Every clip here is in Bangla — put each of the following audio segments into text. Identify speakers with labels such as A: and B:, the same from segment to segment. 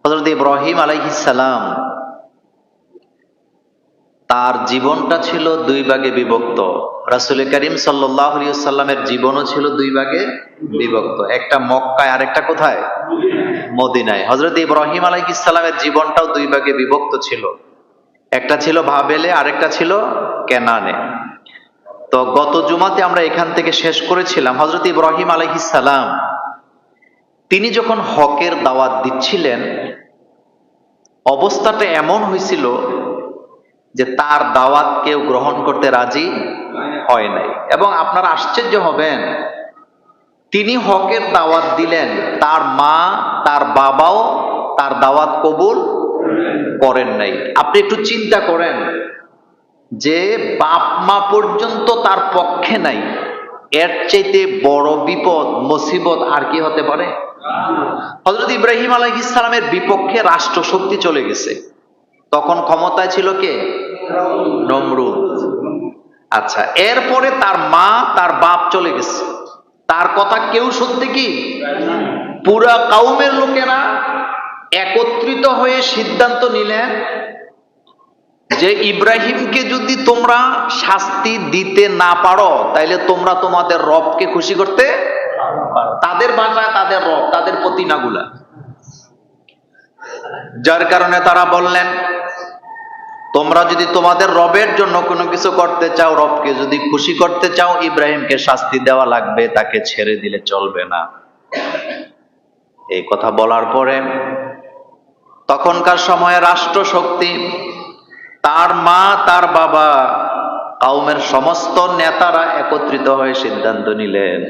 A: হযরত ইব্রাহিম আলাইহিস সালাম তার জীবনটা ছিল দুই ভাগে বিভক্ত। রাসূল করিম সাল্লাল্লাহু আলাইহি ওয়াসাল্লামের জীবনও ছিল দুই ভাগে বিভক্ত, একটা মক্কায় আর একটা কোথায়? মদিনায়। হযরত ইব্রাহিম আলাইহিস সালামের জীবনটাও দুই ভাগে বিভক্ত ছিল, একটা ছিল বাবেলে, আরেকটা ছিল কেনানে। তো গত জুমাতে আমরা এখান থেকে শেষ করেছিলাম হযরত ইব্রাহিম আলাইহিস সালাম তিনি যখন হকের দাওয়াত দিচ্ছিলেন, অবস্থাটা এমন হয়েছিল যে তার দাওয়াত কেউ গ্রহণ করতে রাজি হয় নাই। এবং আপনারা আশ্চর্য হবেন, তিনি হকের দাওয়াত দিলেন, তার মা তার বাবাও তার দাওয়াত কবুল করেন নাই। আপনি একটু চিন্তা করেন যে বাপ মা পর্যন্ত তার পক্ষে নাই, এর চাইতে বড় বিপদ মুসিবত আর কি হতে পারে? হযরত ইব্রাহিম আলাইহিস সালামের বিপক্ষে রাষ্ট্র শক্তি চলে গেছে। তখন ক্ষমতায় ছিল কে? নমরুদ। আচ্ছা, এরপরে তার মা তার বাপ চলে গেছে, তার কথা কেউ শুনতে কি? পুরা কাউমের লোকেরা একত্রিত হয়ে সিদ্ধান্ত নিলেন যে ইব্রাহিমকে যদি তোমরা শাস্তি দিতে না পারো তাইলে তোমরা তোমাদের রবকে খুশি করতে পারো। তাদের ভাষায় তাদের রব, তাদের প্রতিনাগুলা। যার কারণে তারা বললেন, তোমরা যদি তোমাদের রবের জন্য কোনো কিছু করতে চাও, রবকে যদি খুশি করতে চাও, ইব্রাহিমকে শাস্তি দেওয়া লাগবে, তাকে ছেড়ে দিলে চলবে না। এই কথা বলার পরে তখনকার সময়ে রাষ্ট্র শক্তি, তার মা তার বাবা, কাউমের সমস্ত নেতারা একত্রিত হয়ে সিদ্ধান্ত নিলেন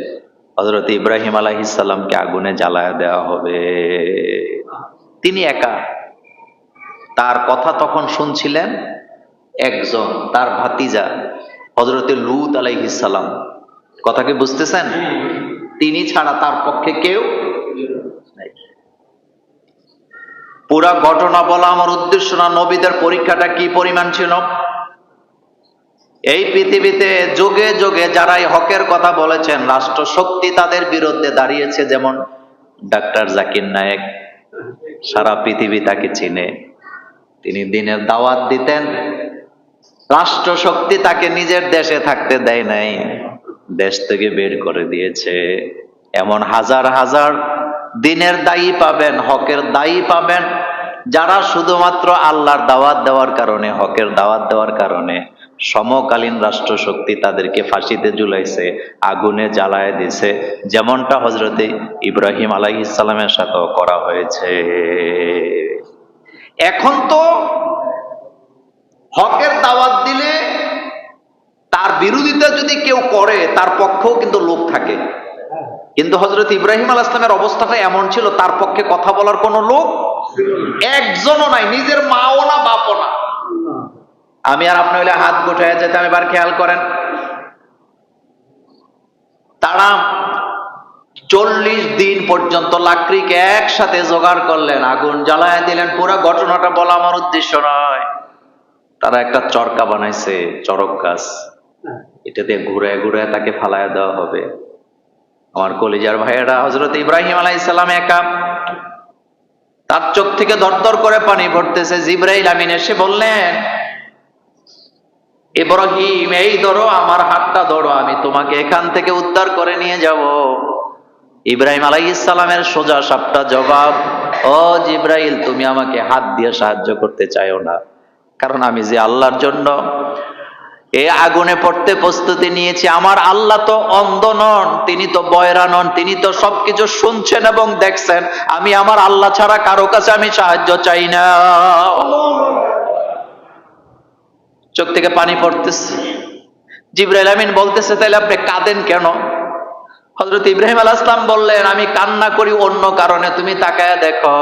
A: হযরত ইব্রাহিম আলাইহিস সালামকে আগুনে জ্বালায়া দেওয়া হবে। তিনি একা। তার কথা তখন শুনছিলেন একজন, তার ভাতিজা হযরত লূত আলাইহিস সালাম। কথা কি বুঝতেছেন? তিনি ছাড়া তার পক্ষে কেউ নাই। পুরা ঘটনা বলা আমার উদ্দেশ্য না, নবীদের পরীক্ষাটা কি পরিমাণ ছিল। এই পৃথিবীতে যুগে যুগে যারা এই হকের কথা বলেছেন, রাষ্ট্র শক্তি তাদের বিরুদ্ধে দাঁড়িয়েছে। যেমন ডাক্তার জাকির নায়েক, সারা পৃথিবী তাকে চিনে। তিনি দিনের দাওয়াত দিতেন, রাষ্ট্র শক্তি তাকে নিজের দেশে থাকতে দেয় নাই, দেশ থেকে বের করে দিয়েছে। এমন হাজার হাজার দিনের দায়ী পাবেন, হকের দায়ী পাবেন, যারা শুধুমাত্র আল্লাহর দাওয়াত দেওয়ার কারণে, হকের দাওয়াত দেওয়ার কারণে সমকালীন রাষ্ট্র শক্তি তাদেরকে ফাঁসিতে ঝুলাইছে, আগুনে জ্বালায় দিছে, যেমনটা হযরত ইব্রাহিম আলাইহিস সালামের সাথেও করা হয়েছে। এখন তো হকের দাওয়াত দিলে তার বিরোধিতা যদি কেউ করে, তার পক্ষেও কিন্তু লোক থাকে। কিন্তু হযরত ইব্রাহিম আলাইহিস সালামের অবস্থাটা এমন ছিল, তার পক্ষে কথা বলার কোনো লোক একজনও নাই, নিজের মাও না বাপও না। আমি আর আপনি হইলে হাত গুটাইয়া যেতাম। এবার খেয়াল করেন, তারা 40 দিন পর্যন্ত লাকড়িকে একসাথে জোগাড় করলেন, আগুন জ্বালায় দিলেন। পুরো ঘটনাটা বলা আমার উদ্দেশ্য নয়। তারা একটা চরকা বানাইছে, চরক গাছ, এটা দিয়ে ঘুরে ঘুরে তাকে ফালায় দেওয়া হবে। আমার কলিজার ভাইয়েরা, হযরত ইব্রাহিম আলাইহিস সালাম একা, তার চোখ থেকে দরদর করে পানি পড়তেছে। জিবরাইল আমিন এসে বললেন, ইব্রাহিম এই ধরো, আমার হাতটা ধরো, আমি তোমাকে এখান থেকে উদ্ধার করে নিয়ে যাব। ইব্রাহিম আলাইহিস সালামের সোজা সাপটা জবাব, ও জিবরাইল, তুমি আমাকে হাত দিয়ে সাহায্য করতে চাইও না, কারণ আমি যে আল্লাহর জন্য এই আগুনে পড়তে প্রস্তুতি নিয়েছি, আমার আল্লাহ তো অন্ধ নন, তিনি তো বয়রা নন, তিনি তো সবকিছু শুনছেন এবং দেখছেন। আমি আমার আল্লাহ ছাড়া কারো কাছে আমি সাহায্য চাই না। চোখ থেকে পানি পড়তেছে। জিবরাইল আমিন বলতেছে, তাইলে আপনি কাঁদেন কেন? হযরত ইব্রাহিম আলাইহিস সালাম বললেন, আমি কান্না করি অন্য কারণে, তুমি তাকায়া দেখো,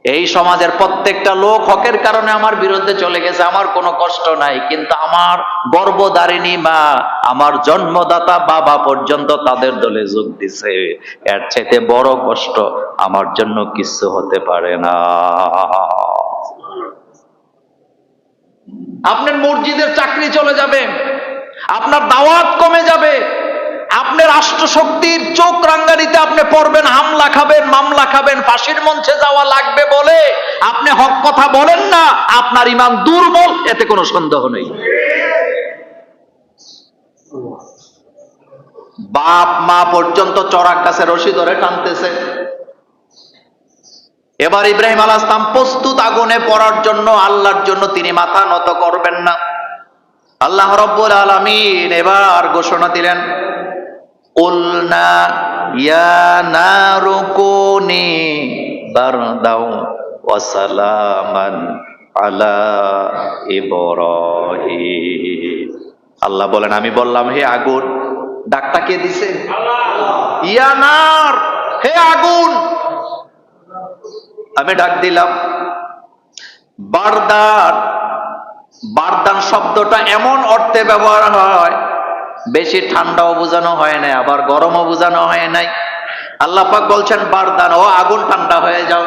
A: এই সমাজের প্রত্যেকটা লোক হকের কারণে আমার বিরুদ্ধে চলে গেছে, আমার কোনো কষ্ট নাই, কিন্তু আমার গর্ভধারিণী মা, আমার জন্মদাতা বাবা পর্যন্ত তাদের দলে যোগ দিছে। এর চাইতে বড় কষ্ট আমার জন্য কিছু হতে পারে না। আপনার মসজিদের চাকরি চলে যাবে, আপনার দাওয়াত কমে যাবে, আপনি রাষ্ট্রশক্তির চোখ রাঙ্গানিতে আপনি পড়বেন, হামলা খাবেন, মামলা খাবেন, ফাঁসির মঞ্চে যাওয়া লাগবে বলে আপনি হক কথা বলেন না, আপনার ঈমান দুর্বল, এতে কোনো সন্দেহ নেই। বাপ মা পর্যন্ত চড়াক গাছে রশি ধরে টানতেছে। এবার ইব্রাহিম আলাইহিস সালাম প্রস্তুত আগুনে পড়ার জন্য, আল্লাহর জন্য তিনি মাথা নত করবেন না। আল্লাহ রাব্বুল আলামিন এবার ঘোষণা দিলেন, কুলনা ইয়া নারু কুনি বারদাও ওয়া সালামান আলা ইব্রাহিম। আল্লাহ বলেন, আমি বললাম হে আগুন, ডাকটা কে দিছে? ইয়া নার, হে আগুন, আমি ডাক দিলাম। বারদান, বারদান শব্দটা এমন অর্থে ব্যবহার হয়, বেশি ঠান্ডাও বোঝানো হয় নাই, আবার গরমও বোঝানো হয় নাই। আল্লাহ পাক বলছেন বারদান, ও আগুন ঠান্ডা হয়ে যাও।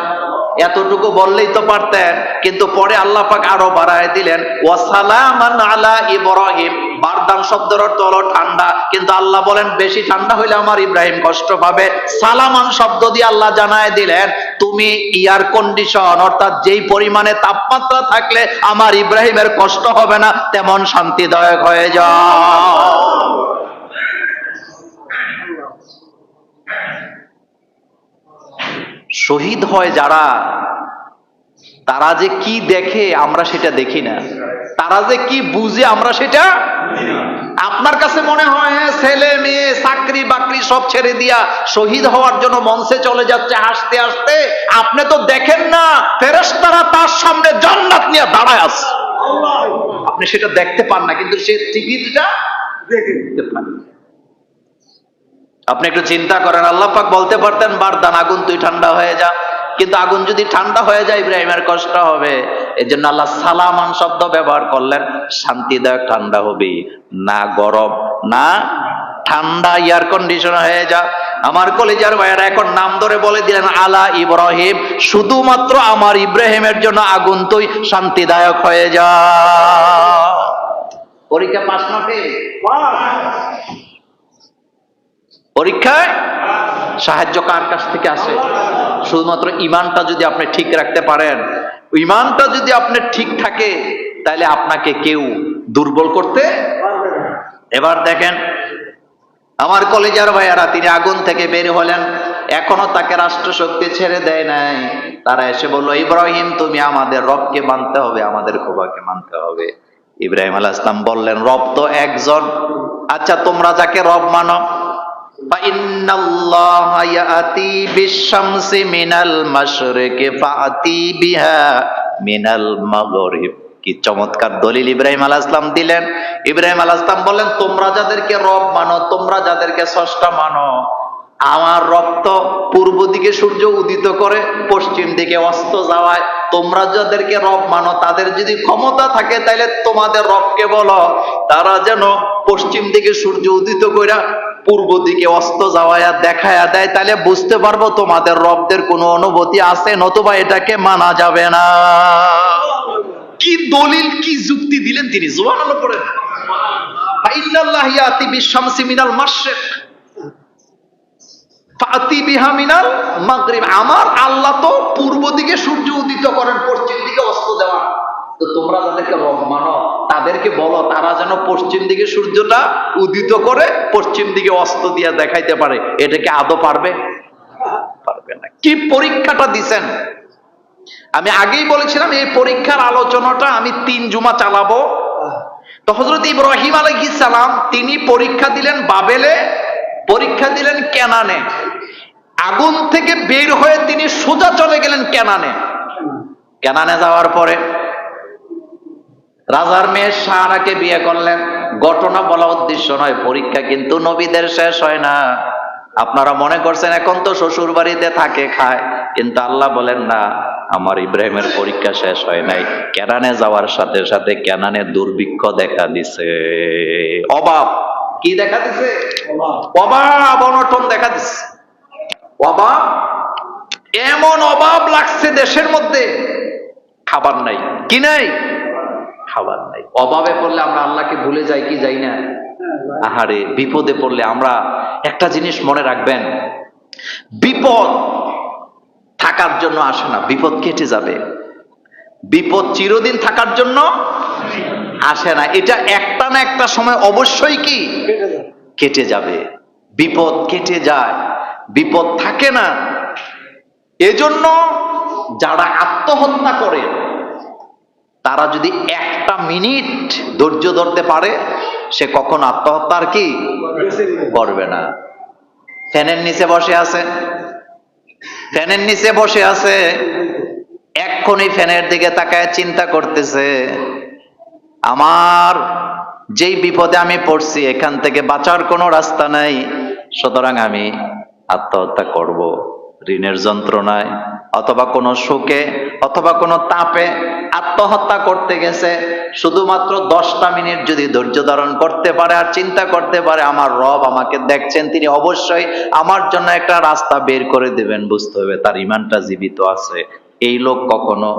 A: এতটুকু বললেই তো পারতেন, কিন্তু পরে আল্লাহ পাক আরো বাড়ায় দিলেন, ওয়া সালামান আলা ইব্রাহিম। বারদান শব্দের অর্থ হলো ঠান্ডা, কিন্তু আল্লাহ বলেন বেশি ঠান্ডা হইলে আমার ইব্রাহিম কষ্ট পাবে। সালামান শব্দ দিয়ে আল্লাহ জানায় দিলেন, তুমি এয়ার কন্ডিশন, অর্থাৎ যেই পরিমাণে তাপমাত্রা থাকলে আমার ইব্রাহিমের কষ্ট হবে না, তেমন শান্তিদায়ক হয়ে যাও। শহীদ হয় যারা, তারা যে কি দেখে আমরা সেটা দেখি না, তারা যে কি বুঝে আমরা সেটা। আপনার কাছে মনে হয় ছেলে মেয়ে চাকরি বাকরি সব ছেড়ে দিয়া শহীদ হওয়ার জন্য মঞ্চে চলে যাচ্ছে হাসতে হাসতে, আপনি তো দেখেন না ফেরেশতারা তার সামনে জান্নাত নিয়ে দাঁড়ায় আছে, আপনি সেটা দেখতে পান না, কিন্তু সে টিকিটটা দেখতে পান। আপনি একটু চিন্তা করেন, আল্লাহ পাক বলতে পারতেন বারদান, আগুন তুই ঠান্ডা হয়ে যা, কিন্তু আগুন যদি ঠান্ডা হয়ে যায় ইব্রাহিমের কষ্ট হবে। এজন্য আল্লাহ সালামান শব্দ ব্যবহার করলেন, শান্তিদায়ক ঠান্ডা হবে, না গরম না ঠান্ডা, এয়ার কন্ডিশন হয়ে যা। আমার কলিজার ভাইয়েরা এখন নাম ধরে বলে দিলেন আলা ইব্রাহিম, শুধুমাত্র আমার ইব্রাহিমের জন্য আগুন তুই শান্তিদায়ক হয়ে যা। পরীক্ষা পাস না ফেল? পরীক্ষায় সাহায্য কার কাছ থেকে আসে? শুধুমাত্র ইমানটা যদি আপনি ঠিক রাখতে পারেন, ইমানটা যদি আপনার ঠিক থাকে, তাহলে আপনাকে কেউ দুর্বল করতে পারবে না। এবার দেখেন আমার কলিজার ভাইয়ারা, তিনি আগুন থেকে বের হলেন, এখনো তাকে রাষ্ট্রশক্তি ছেড়ে দেয় নাই। তারা এসে বলল, ইব্রাহিম তুমি আমাদের রবকে মানতে হবে, আমাদের খোবাকে মানতে হবে। ইব্রাহিম আলাইহিস সালাম বললেন, রব তো একজন। আচ্ছা তোমরা যাকে রব মানো, ফাইন্নাল্লাহা ইয়াতি বিশ-শামসি মিনাল মাশরিকি ফাতি বিহা মিনাল মাগরিব। কি চমৎকার দলিল ইব্রাহিম আলাইহিস সালাম দিলেন। ইব্রাহিম আলাইহিস সালাম বললেন, তোমরা যাদেরকে রব মানো, তোমরা যাদেরকে স্রষ্টা মানো, আমার রব তো পূর্ব দিকে সূর্য উদিত করে পশ্চিম দিকে অস্ত যাওয়ায়। তোমরা যাদেরকে রব মানো, তাদের যদি ক্ষমতা থাকে তাহলে তোমাদের রবকে বলো তারা যেন পশ্চিম দিকে সূর্য উদিত কইরা পূর্ব দিকে অস্ত যাওয়ায়া দেখায়া দেয়, তাহলে বুঝতে পারবো তোমাদের রবদের কোনো অনুভূতি আছে, নতুবা এটাকে মানা যাবে না। কি দলিল, কি যুক্তি দিলেন তিনি, সুবহানাল্লাহ পড়েন। ফাইন্নাল্লাহা ইয়াতি বিশ-শামসি মিনাল মাশরিক ফাতি বিহা মিনাল মাগরিব। আমার আল্লাহ তো পূর্ব দিকে সূর্য উদিত করেন, পশ্চিম দিকে অস্ত দেওয়ান। তো তোমরা যাদেরকে রব মানো তাদেরকে বলো তারা যেন পশ্চিম দিকে সূর্যটা উদিত করে পশ্চিম দিকে অস্ত দিয়া দেখাইতে পারে। এটাকে আদৌ পারবে? পারবে না। কি পরীক্ষাটা দিছেন! আমি আগেই বলেছিলাম এই পরীক্ষার আলোচনাটা আমি 3 জুমা চালাবো। তো হযরত ইব্রাহিম আলাইহিস সালাম তিনি পরীক্ষা দিলেন বাবেলে, পরীক্ষা দিলেন কেনানে। আগুন থেকে বের হয়ে তিনি সোজা চলে গেলেন কেনানে। কেনানে যাওয়ার পরে রাজার মেয়ে সারাকে বিয়ে করলেন। ঘটনা বলা উদ্দেশ্য নয়, পরীক্ষা কিন্তু নবীদের শেষ হয় না। আপনারা মনে করছেন এখন তো শ্বশুর বাড়িতে থাকে খায়, কিন্তু আল্লাহ বলেন না, আমার ইব্রাহিমের পরীক্ষা শেষ হয় নাই। কেনানে যাওয়ার সাথে সাথে কেনানে দুর্ভিক্ষ দেখা দিছে। অভাব কি দেখা দিছে? অভাব, অনটন দেখা দিছে। অভাব, এমন অভাব লাগছে দেশের মধ্যে, খাবার নাই। কি নাই? খাবার নাই। অভাবে পড়লে আমরা আল্লাহকে ভুলে যাই কি যাই না? আহারে, বিপদে পড়লে আমরা একটা জিনিস মনে রাখবেন, বিপদ থাকার জন্য আসে না, বিপদ কেটে যাবে। বিপদ চিরদিন থাকার জন্য আসে না, এটা একটা না একটা সময় অবশ্যই কি কেটে যাবে। বিপদ কেটে যায়, বিপদ থাকে না। এজন্য যারা আত্মহত্যা করে তারা যদি একটা মিনিট ধৈর্য ধরতে পারে, সে কখন আত্মহত্যার কি করবে না। ফ্যানের নিচে বসে আছে, ফ্যানের নিচে বসে আছে, এক্ষুনি ফ্যানের দিকে তাকায় চিন্তা করতেছে, আমার যেই বিপদে আমি পড়ছি এখান থেকে বাঁচার কোনো রাস্তা নাই, সুতরাং আমি আত্মহত্যা করব। ঋণের যন্ত্রণায় অথবা কোনো শোকে অথবা কোনো তাপে আত্মহত্যা করতে গেছে। শুধুমাত্র 10টা মিনিট যদি ধৈর্য ধারণ করতে পারে আর চিন্তা করতে পারে, আমার রব আমাকে দেখছেন, তিনি অবশ্যই আমার জন্য একটা রাস্তা বের করে দেবেন, বুঝতে হবে তার ঈমানটা জীবিত আছে। এই লোক কখনো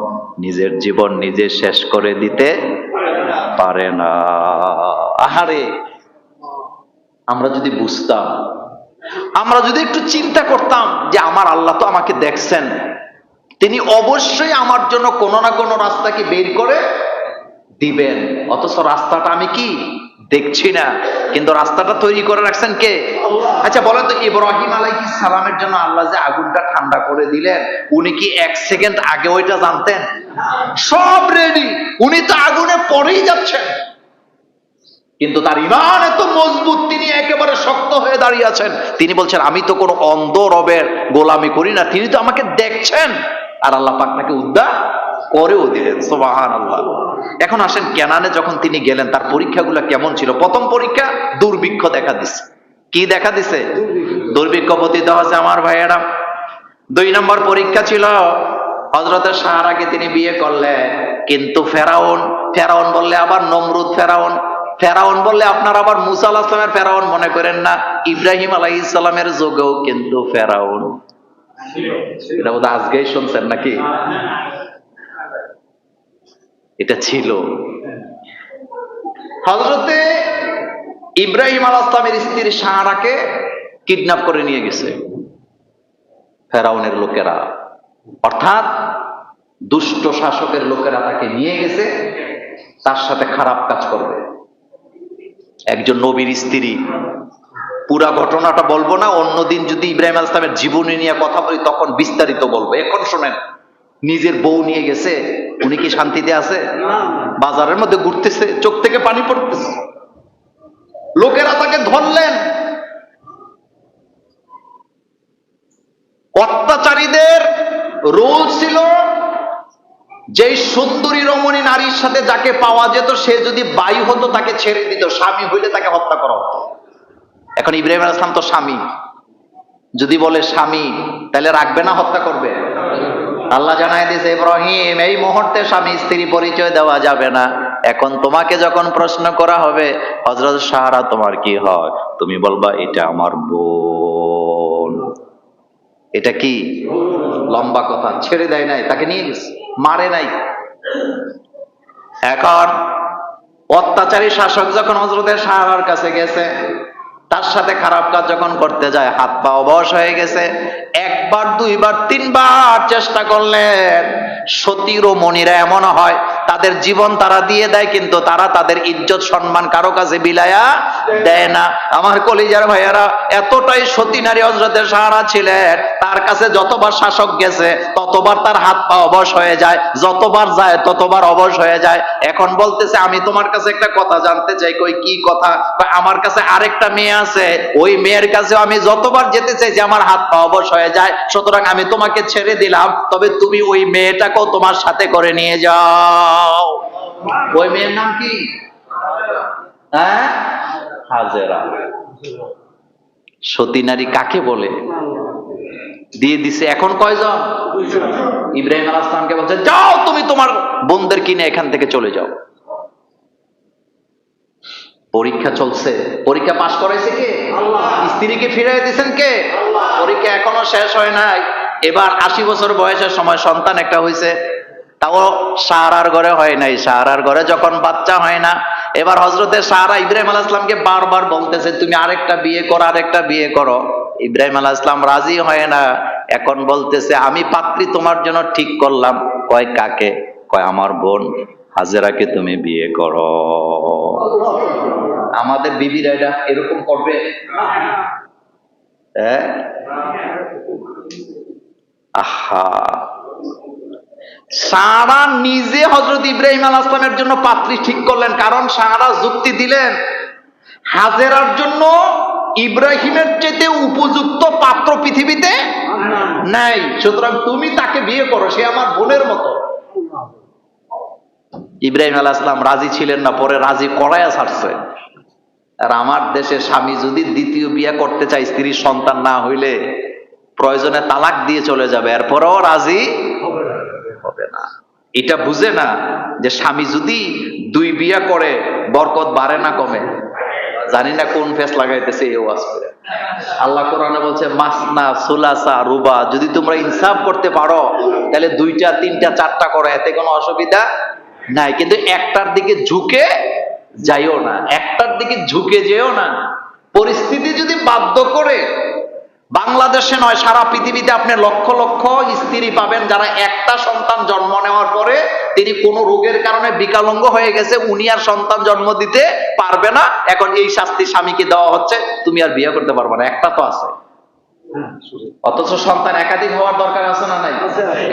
A: নিজের জীবন নিজে শেষ করে দিতে পারে না। আহারে, আমরা যদি বুঝতাম, আমরা যদি একটু চিন্তা করতাম যে আমার আল্লাহ তো আমাকে দেখছেন, তিনি অবশ্যই আমার জন্য কোনো না কোনো রাস্তা কি বের করে দিবেন, অথচ রাস্তাটা আমি কি দেখছি না, কিন্তু রাস্তাটা তৈরি করে রাখছেন কে? আচ্ছা বলেন তো, ইব্রাহিম আলাইহিস সালামের জন্য আল্লাহ যে আগুনটা ঠান্ডা করে দিলেন, উনি কি 1 সেকেন্ড আগে ওইটা জানতেন? সব রেডি, উনি তো আগুনে পড়েই যাচ্ছেন, কিন্তু তার ঈমান এত মজবুত, তিনি একেবারে শক্ত হয়ে দাঁড়িয়ে আছেন। তিনি বলছেন, আমি তো কোনো অন্ধ রবের গোলামি করি না, তিনি তো আমাকে দেখছেন, আর আল্লাহ পাক তাকে উদ্ধার করেও দিলেন। সুবহানাল্লাহ। এখন আসেন, কেনানে যখন তিনি গেলেন তার পরীক্ষাগুলো কেমন ছিল? প্রথম পরীক্ষা দুর্ভিক্ষ দেখা দিছে। কি দেখা দিছে? দুর্ভিক্ষ পতিত হয়েছে আমার ভাইয়েরা। 2 নম্বর পরীক্ষা ছিল হযরতের সারাকে তিনি বিয়ে করলেন, কিন্তু ফেরাউন বললে আবার নমরুদ ফেরাউন বললে আপনার আবার মুসা আলাইহিস সালামের ফেরাউন মনে করেন না, ইব্রাহিম আলাইহিস সালামের যুগেও কিন্তু ফেরাউন। এটা বোধহয় আজকেই শুনছেন নাকি? এটা ছিল। হযরতে ইব্রাহিম আলাইহিস সালামের স্ত্রী সারাকে কিডন্যাপ করে নিয়ে গেছে ফেরাউনের লোকেরা, অর্থাৎ দুষ্ট শাসকের লোকেরা তাকে নিয়ে গেছে, তার সাথে খারাপ কাজ করবে। একজন নবীর স্ত্রী, পুরা ঘটনাটা বলবো না, অন্যদিন যদি ইব্রাহিম আলাইহিস সালামের জীবনী নিয়ে কথা বলি তখন বিস্তারিত বলবো। এখন শোনেন, নিজের বউ নিয়ে গেছে, উনি কি শান্তিতে আছে? বাজারের মধ্যে ঘুরতেছে, চোখ থেকে পানি পড়তেছে, লোকেরা তাকে ধরলেন। অত্যাচারীদের রোল ছিল, যেই সুন্দরী রমণী নারীর সাথে যাকে পাওয়া যেত সে যদি বাই হতো তাকে ছেড়ে দিত, স্বামী হইলে তাকে হত্যা করা হতো। এখন ইব্রাহিম আলাইহিস সালাম তো স্বামী, যদি বলে স্বামী তাহলে রাখবে না, হত্যা করবে? আল্লাহ জানাই দিয়েছে, ইব্রাহিম এই মুহূর্তে স্বামী স্ত্রী পরিচয় দেওয়া যাবে না। এখন তোমাকে যখন প্রশ্ন করা হবে, হযরত সাহারা তোমার কি হয়, তুমি বলবা এটা আমার বোন। এটা কি লম্বা কথা, ছেড়ে দেয় নাই, তাকে নিয়ে গেছে, মারে নাই। এখন অত্যাচারী শাসক যখন হযরতের সাহারার কাছে গেছে, তার সাথে খারাপ কাজ যখন করতে যায়, হাত পা অবশ হয়ে গেছে। 1 বার 2 বার 3 বার চেষ্টা করলেন। সতী রমণীরা এমন হয়, তাদের জীবন তারা দিয়ে দেয়, কিন্তু তারা তাদের ইজ্জত সম্মান কারো কাছে বিলায়া দেয় না। আমার কলিজার ভাইয়ারা, এতটাই সতী নারী হযরতের সাহারা ছিলেন, তার কাছে যতবার শাসক গেছে ততবার তার হাত পা অবশ হয়ে যায়, যতবার যায় ততবার অবশ হয়ে যায়। এখন বলতেছে, আমি তোমার কাছে একটা কথা জানতে চাই। কই কি কথা? আমার কাছে আরেকটা মেয়ে আছে, ওই মেয়ের কাছে আমি যতবার যেতে চাই যে আমার হাত পা অবশ হয়ে যায়, সুতরাং আমি তোমাকে ছেড়ে দিলাম, তবে তুমি ওই মেয়েটাকেও তোমার সাথে করে নিয়ে যাও। ওই মেয়ের নাম কি? হ্যাঁ, হাজেরা। সতী নারী কাকে বলে? দিয়ে দিছে। এখন কয়জন? ইব্রাহিম আলাইহিস সালামকে বলছে, যাও তুমি তোমার বোনদের কিনে এখান থেকে চলে যাও। পরীক্ষা চলছে, পরীক্ষা পাশ করাইছে কে? আল্লাহ। স্ত্রীকে ফিরিয়ে দিয়েছেন কে? আল্লাহ। পরীক্ষা এখনো শেষ হয় নাই। এবার 80 বছর বয়সের সময় সন্তান একটা হয়েছে, তাও সাহারার ঘরে হয় নাই। সাহারার ঘরে যখন বাচ্চা হয় না, এবার হযরতে সারা ইব্রাহিম আলাইহিস সালামকে বারবার বলতেছে তুমি আরেকটা বিয়ে করো, আরেকটা বিয়ে করো। ইব্রাহিম আলাইহিস সালাম রাজি হয় না। এখন বলতেছে আমি পাত্রী তোমার জন্য ঠিক করলাম। কয় কাকে? কয় আমার বোন হাজেরাকে তুমি বিয়ে করো। আমাদের বিবিরা এটা এরকম করবে? হ্যাঁ, আহা, সারা নিজে হযরত ইব্রাহিম আলাইহিস সালামের জন্য পাত্রী ঠিক করলেন, কারণ সারা যুক্তি দিলেন হাজেরার জন্য ইব্রাহিমের চেয়ে উপযুক্ত পাত্র পৃথিবীতে নাই, সুতরাং তুমি তাকে বিয়ে করো, সে আমার বোনের মতো। ইব্রাহিম আলাইহিস সালাম রাজি ছিলেন না, পরে রাজি করাইয়া ছাড়ছে। আর আমার দেশে স্বামী যদি দ্বিতীয় বিয়ে করতে চায়, স্ত্রীর সন্তান না হইলে প্রয়োজনে তালাক দিয়ে চলে যাবে, এরপরেও রাজি হবে না। এটা বুঝে না যে স্বামী যদি দুই বিয়া করে বরকত বাড়ে না কমে। জানি না কোন ফেস লাগাইতেছে এই ওয়াজ করে। আল্লাহ কোরআনে বলছে মাসনা সুলাসা রুবা, যদি তোমরা ইনসাফ করতে পারো তাহলে দুইটা তিনটা চারটা করো, এতে কোনো অসুবিধা নাই। কিন্তু একটার দিকে ঝুঁকে যাইও না, একটার দিকে ঝুঁকে যেও না। পরিস্থিতি যদি বাধ্য করে, বাংলাদেশে নয় সারা পৃথিবীতে আপনি লক্ষ লক্ষ স্ত্রী পাবেন যারা একটা সন্তান জন্ম নেওয়ার পরে তিনি কোনো রোগের কারণে বিকলাঙ্গ হয়ে গেছে, উনি আর সন্তান জন্ম দিতে পারবে না। এখন এই শাস্তি স্বামীকে দেওয়া হচ্ছে, তুমি আর বিয়ে করতে পারবে না। একটা তো আছে, অথচ সন্তান একাধিক হওয়ার দরকার আছে না নাই?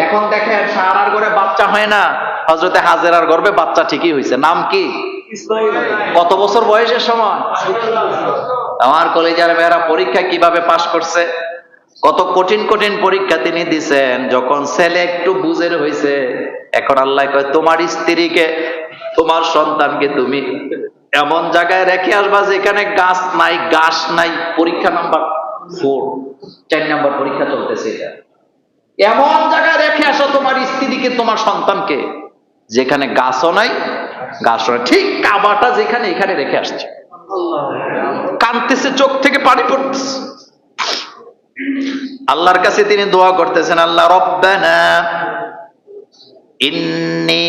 A: এখন দেখেন সারার ঘরে বাচ্চা হয় না, হযরতে হাজেরার গর্ভে বাচ্চা ঠিকই হয়েছে। নাম কি? কত বছর বয়সের সময়? আমার কলেজের মেয়েরা পরীক্ষা কিভাবে পাশ করছে, কত কঠিন কঠিন পরীক্ষা তিনি দিছেন। যখন ছেলে একটু বুঝের হয়েছে, এখন আল্লাহ কয় তোমার স্ত্রীকে, তোমার সন্তানকে তুমি এমন জায়গায় রেখে আসবা যেখানে গাছ নাই, ঘাস নাই। পরীক্ষা নাম্বার 4, 4 নাম্বার পরীক্ষা চলতেছে। এটা এমন জায়গায় রেখে আসো তোমার স্ত্রীকে, তোমার সন্তানকে, যেখানে গাছও নাই, ঘাসও নাই। ঠিক কাবাটা যেখানে, এখানে রেখে আসছে। কাঁদতেছে, চোখ থেকে পানি পড়তেছে। আল্লাহর কাছে তিনি দোয়া করতেছেন, আল্লাহ রব্বানা ইন্নী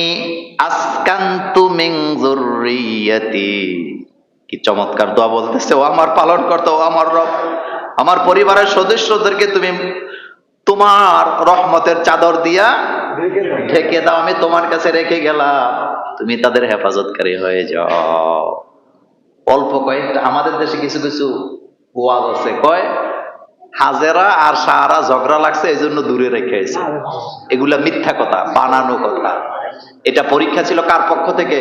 A: আসকানতু মিন যুররিয়াতি। কি চমৎকার দোয়া বলতেছে, ও আমার পালনকর্তা, ও আমার রব, আমার পরিবারের সদস্যদেরকে তুমি তোমার রহমতের চাদর দিয়া ঢেকে দাও। আমি তোমার কাছে রেখে গেলাম, তুমি তাদের হেফাজতকারী হয়ে যাও। অল্প কয়েকটা আমাদের দেশে কিছু কিছু ওয়াজ আছে, কয় হাজেরা আর সারা ঝগড়া লাগছে এই জন্য দূরে রেখেছে। এগুলা মিথ্যা কথা, বানানো কথা। এটা পরীক্ষা ছিল কার পক্ষ থেকে?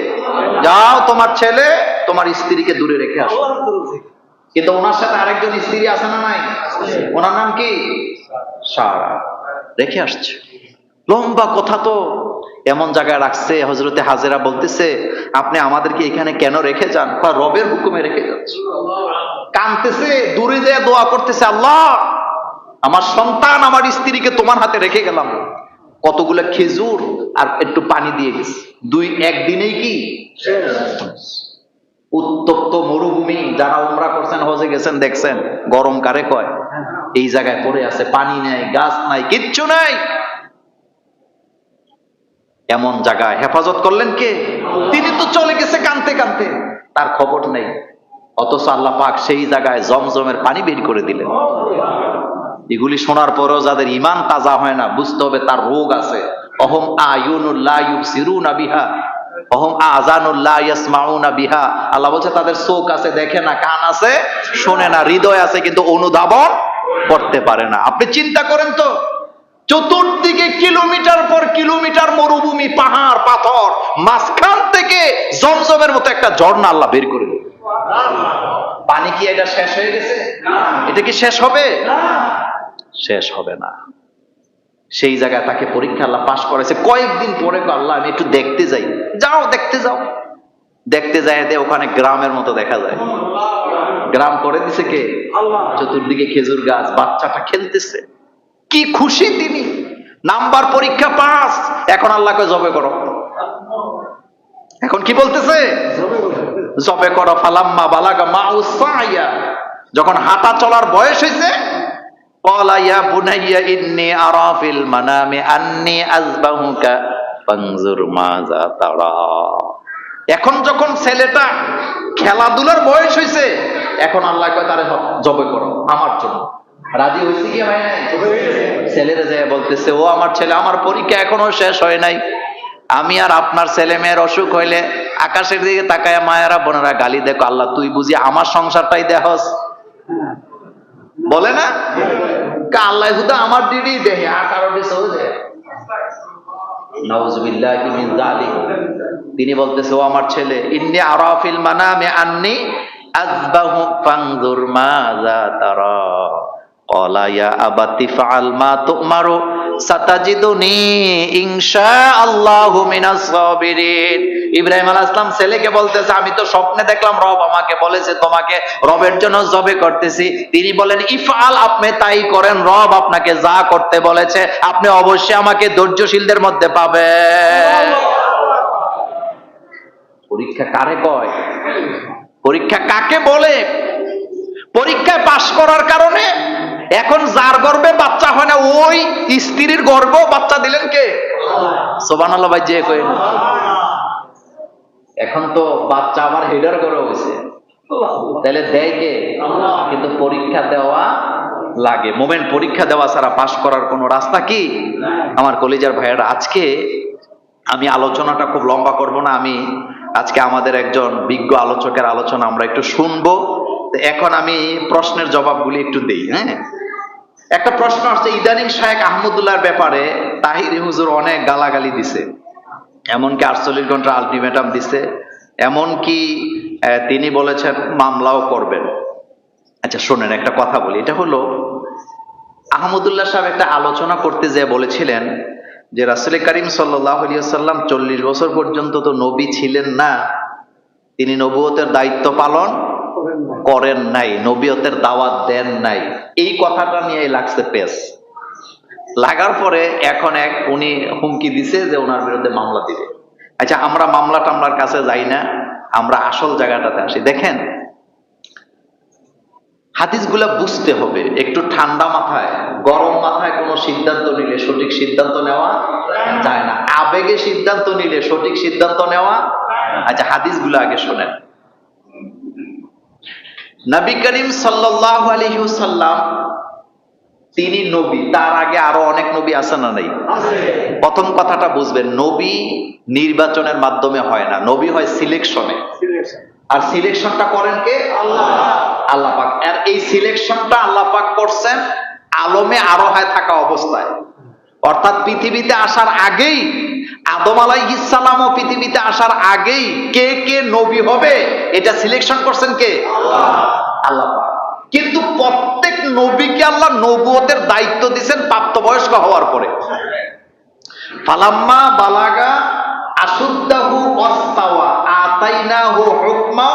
A: যাও তোমার ছেলে তোমার স্ত্রীকে দূরে রেখে আসো। কিন্তু ওনার সাথে আরেকজন স্ত্রী আছে না নাই? ওনার নাম কি? সারা। রেখে আসছে। লম্বা কথা তো। এমন জায়গায় রাখছে, হযরতে হাজেরা বলতেছে আপনি আমাদেরকে এখানে কেন রেখে যান? রবের হুকুমে রেখে যাচ্ছে। কাঁদতেছে, দূরে যেয়ে দোয়া করতেছে, আল্লাহ আমার সন্তান আমার স্ত্রীকে তোমার হাতে রেখে গেলাম। কতগুলো খেজুর আর একটু পানি দিয়ে গেছে, একদিনেই কি উত্তপ্ত মরুভূমি। যারা উমরা করছেন, হজে গেছেন, দেখছেন গরম কারে কয়, এই জায়গায় পড়ে আছে, পানি নাই, গাছ নাই, কিচ্ছু নাই। এমন জায়গায় হেফাজত করলেন কে? তিনি তো চলে গেছে কানতে কানতে, তার খবর নেই। অথচ আল্লাহ পাক সেই জায়গায় জমজমের পানি বের করে দিলেন। এগুলি শোনার পরেও যাদের ঈমান তাজা হয় না, বুঝতে হবে তার রোগ আছে। অহম আয়ুনুল লা ইউবসিরুনা বিহা, অহম আযানুল লা ইয়াসমাউনা বিহা। আল্লাহ বলছে তাদের চোখ আছে, দেখে না, কান আছে, শোনে না, হৃদয় আছে, কিন্তু অনুধাবন করতে পারে না। আপনি চিন্তা করেন তো, চতুর্দিকে কিলোমিটার পর কিলোমিটার মরুভূমি, পাহাড় পাথর, মাঝখান থেকে জমজমের মতো একটা ঝর্ণা আল্লাহ বের করে দিল। পানি কি এটা শেষ হয়ে গেছে? এটা কি শেষ হবে? শেষ হবে না। সেই জায়গায় তাকে পরীক্ষা আল্লাহ পাশ করেছে। কয়েকদিন পরে আল্লাহ আমি একটু দেখতে যাই। যাও, দেখতে যাও। দেখতে যায়, ওখানে গ্রামের মতো দেখা যায়। গ্রাম করে দিছে কে? আল্লাহ। চতুর্দিকে খেজুর গাছ, বাচ্চাটা খেলতেছে, কি খুশি তিনি। নাম্বার পরীক্ষা পাস। এখন আল্লাহকে জবে করো। এখন কি বলতেছে? জবে করো। ফালাম্মা বালাগা মাউস সাইয়া, যখন হাঁটা চলার বয়স হয়েছে, ক্বালা ইয়া বুনাইয়া ইন্নী আরা ফিল মানামি আন্নী আযবাহুকা ফানজুর মাযা তারা। এখন যখন ছেলেটা খেলাধুলার বয়স হয়েছে, এখন আল্লাহ কয় তারে জবে করো আমার জন্য। রাজি হয়েছে কি হয় নাই? ছেলেরা যায় বলতেছে, ও আমার ছেলে, আমার পরীক্ষা এখনো শেষ হয় নাই, আমি আর আপনার ছেলে মেয়ের অসুখ হইলে আকাশের দিকে তাকায় মায়েরা বোনেরা গালি দেখো, আল্লাহ তুই বুঝি আমার সংসারটাই দেখস? বলে না? আল্লাহ হুদা আমার দিদি দেখে আর কারো চলে। নাউজুবিল্লাহি মিন যালিক। তিনি বলতেছে, ও আমার ছেলে, ইন্নী আরা ফিল মানামি আন্নী আযবাহু ফানজুর মাযা তারা। ক্বালা ইয়া আবাতি ফাআল মা তুমারু সাতাজিদুনি ইনশাআল্লাহু মিনাস সাবিরিন। ইব্রাহিম আলাইহিস সালাম ছেলেকে বলতেছে, আমি তো স্বপ্নে দেখলাম রব আমাকে বলেছে তোমাকে রবের জন্য জবে করতেছি। তিনি বলেন, ইফআল, আপনি তাই করেন, রব আপনাকে যা করতে বলেছে আপনি অবশ্যই আমাকে ধৈর্যশীলদের মধ্যে পাবেন। পরীক্ষা কারে কয়? পরীক্ষা কাকে বলে? পরীক্ষায় পাশ করার কারণে এখন যার গর্ভে বাচ্চা হয় না, ওই স্ত্রীর গর্ভে বাচ্চা দিলেন কে? সুবহানাল্লাহ ভাই, যে কই এখন তো বাচ্চা আবার হেডার করে হয়েছে, তাহলে দেয় কে? কিন্তু পরীক্ষা দেওয়া লাগে। মোমেন্ট পরীক্ষা দেওয়া ছাড়া পাশ করার কোনো রাস্তা কি? আমার কলিজার ভাইয়েরা, আজকে আমি আলোচনাটা খুব লম্বা করব না। আমি আজকে আমাদের একজন বিজ্ঞ আলোচকের আলোচনা আমরা একটু শুনবো। এখন আমি প্রশ্নের জবাবগুলি একটু দেই। হ্যাঁ, একটা প্রশ্ন আসছে, ইদানিং শায়েখ আহমদুল্লাহর ব্যাপারে তাহিরি হুজুর অনেক গালাগালি দিছে, এমনকি 48 ঘন্টা আলটিমেটাম দিছে, এমনকি তিনি বলেছেন মামলাও করবেন। আচ্ছা শোনেন, একটা কথা বলি। এটা হলো, আহমদুল্লাহ সাহেব একটা আলোচনা করতে যেয়ে বলেছিলেন যে রাসূল করিম সাল্লাল্লাহু আলাইহি ওয়াসাল্লাম 40 বছর পর্যন্ত তো নবী ছিলেন না, তিনি নবুয়তের দায়িত্ব পালন করেন নাই, নবুয়তের দাওয়াত দেন নাই। এই কথাটা নিয়ে লাগছে পেস। লাগার পরে এখন উনি হুমকি দিছে যে ওনার বিরুদ্ধে মামলা দিবে। আচ্ছা, আমরা মামলা টামলার কাছে যাই না, আমরা আসল জায়গাটাতে আসি। দেখেন, হাদিসগুলা বুঝতে হবে একটু ঠান্ডা মাথায়। গরম মাথায় কোনো সিদ্ধান্ত নিলে সঠিক সিদ্ধান্ত নেওয়া যায় না, আবেগে সিদ্ধান্ত নিলে সঠিক সিদ্ধান্ত নেওয়া। আচ্ছা, হাদিসগুলো আগে শোনেন। নবী করিম সাল্লাল্লাহু আলাইহি ওয়াসাল্লাম তিনি নবী, তার আগে আরো অনেক নবী আছে না নাই? প্রথম কথাটা বুঝবেন, নবী নির্বাচনের মাধ্যমে হয় না, নবী হয় সিলেকশনে। আর সিলেকশনটা করেন কে? আল্লাহ পাক। আর এই সিলেকশনটা আল্লাহ পাক করছেন আলমে আরোহায় থাকা অবস্থায়, অর্থাৎ পৃথিবীতে আসার আগেই, আদম আলাইহিস সালামও পৃথিবীতে আসার আগেই কে কে নবী হবে এটা সিলেকশন করছেন কে? আল্লাহ পাক। কিন্তু প্রত্যেক নবীকে আল্লাহ নবুয়তের দায়িত্ব দিয়েছেন প্রাপ্তবয়স্ক হওয়ার পরে। ফালাম্মা বালাগা আশুদ্দাহু ওয়াস্তাওয়া আতাইনাহু হুকমা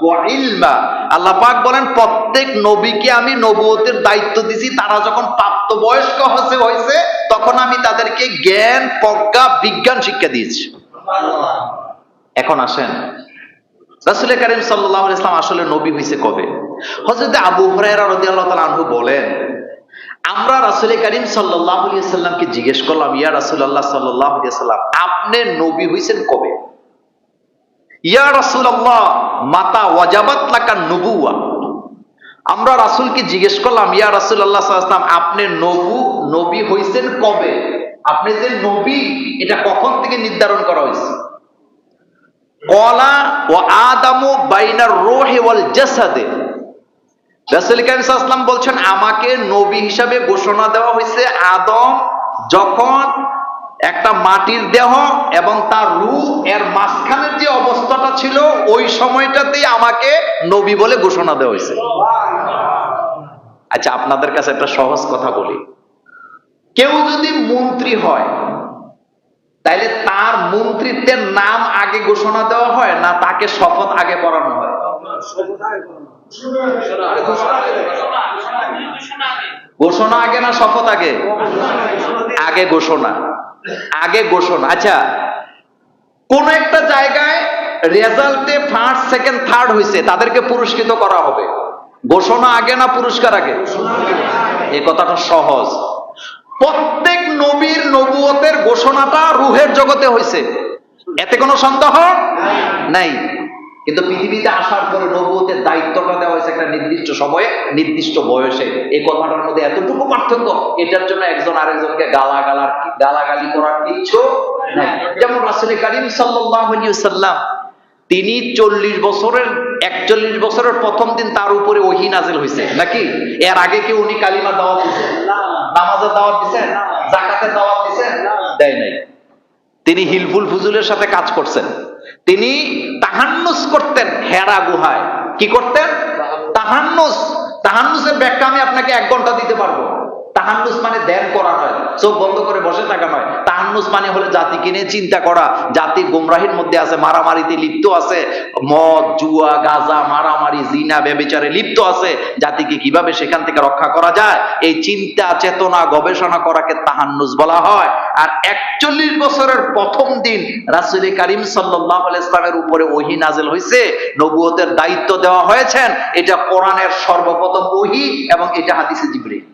A: ওয়া ইলমা। আল্লাহ পাক বলেন, প্রত্যেক নবীকে আমি নবুয়তের দায়িত্ব দিয়েছি, তারা যখন প্রাপ্তবয়স্ক হয়েছে তখন আমি তাদেরকে জ্ঞান, প্রজ্ঞা, বিজ্ঞান শিক্ষা দিয়েছি। এখন আসেন, রাসূল করিম সাল্লাল্লাহু আলাইহি ওয়াসাল্লাম আসলে নবী হয়েছে কবে? হযরত আবু হুরায়রা রাদিয়াল্লাহু তাআলা আনহু বলেন, আমরা রাসূল করিম সাল্লাল্লাহু আলাইহি ওয়াসাল্লামকে জিজ্ঞেস করলাম, ইয়া রাসূলুল্লাহ সাল্লাল্লাহু আলাইহি ওয়াসাল্লাম, আপনি নবী হইছেন কবে? ইয়া রাসূলুল্লাহ মাতা ওয়াজাবাত লাকান নুবুওয়া। আমরা রাসূলকে জিজ্ঞেস করলাম, ইয়া রাসূলুল্লাহ সাল্লাল্লাহু আলাইহি ওয়াসাল্লাম, আপনি নবী হইছেন কবে? আপনি যে নবী এটা কখন থেকে নির্ধারণ করা হয়েছে? ক্বালা ওয়া আদামু বাইনার রূহি ওয়াল জাসাদে। রাসূল করিম সাল্লাল্লাহু আলাইহি ওয়াসাল্লাম বলছেন, আমাকে নবী হিসাবে ঘোষণা দেওয়া হয়েছে আদম যখন একটা মাটির দেহ এবং তার রূহ এর মাঝখানের যে অবস্থাটা ছিল ওই সময়টাতেই আমাকে নবী বলে ঘোষণা দেওয়া হয়েছে। আচ্ছা, আপনাদের কাছে একটা সহজ কথা বলি, কেউ যদি মন্ত্রী হয় তাইলে তার মন্ত্রিত্বের নাম আগে ঘোষণা দেওয়া হয় না তাকে শপথ আগে পড়ানো হয়? ঘোষণা আগে না শপথ আগে? আগে ঘোষণা, আগে ঘোষণা। আচ্ছা, কোন একটা জায়গায় রেজাল্টে ফার্স্ট, সেকেন্ড, থার্ড হয়েছে, তাদেরকে পুরস্কৃত করা হবে, ঘোষণা আগে না পুরস্কার আগে? এই কথাটা সহজ। প্রত্যেক নবীর নবুয়তের ঘোষণাটা রূহের জগতে হয়েছে, এতে কোনো সন্দেহ নাই। কিন্তু পৃথিবীতে আসার পরে নবুয়তের দায়িত্বটা দেওয়া হয়েছে একটা নির্দিষ্ট সময়ে নির্দিষ্ট বয়সে। এই কথাটার মধ্যে এতটুকু পার্থক্য, এটার জন্য একজন আরেকজনকে গালাগালি করার কিচ্ছু নাই। যেমন রাসূল কারীম সাল্লাল্লাহু আলাইহি ওয়াসাল্লাম তিনি 41 বছরের প্রথম দিন তার উপরে ওহী নাযিল হয়েছে নাকি? এর আগে কি উনি কালিমার দাওয়াত দিয়েছেন? নামাজের দাওয়াত দিয়েছেন? যাকাতের দাওয়াত দিয়েছেন? দেয় নাই। তিনি হিলফুল ফুজুলের সাথে কাজ করছেন। তিনি তাহান্নুস করতেন হেরা গুহায়। কি করতেন? তাহান্নুসের ব্যাখ্যা আমি আপনাকে 1 ঘন্টা দিতে পারবো। তাহান্নুস মানে ধ্যান করা নয়, চোখ বন্ধ করে বসে থাকা নয়। তাহান্নুস মানে হলে জাতিকে নিয়ে চিন্তা করা, জাতি গোমরাহির মধ্যে আছে, মারামারিতে লিপ্ত আছে, মদ জুয়া গাঁজা মারামারি জিনা ব্যভিচারে লিপ্ত আছে, জাতিকে কিভাবে সেখান থেকে রক্ষা করা যায় এই চিন্তা চেতনা গবেষণা করাকে তাহান্নুস বলা হয়। আর 41 বছরের প্রথম দিন রাসূল কারীম সাল্লাল্লাহু আলাইহি ওয়াসাল্লামের উপরে ওহী নাযিল হয়েছে, নবুয়তের দায়িত্ব দেওয়া হয়েছেন। এটা কোরআনের সর্বপ্রথম ওহী এবং এটা হাদিসে জিবরীল।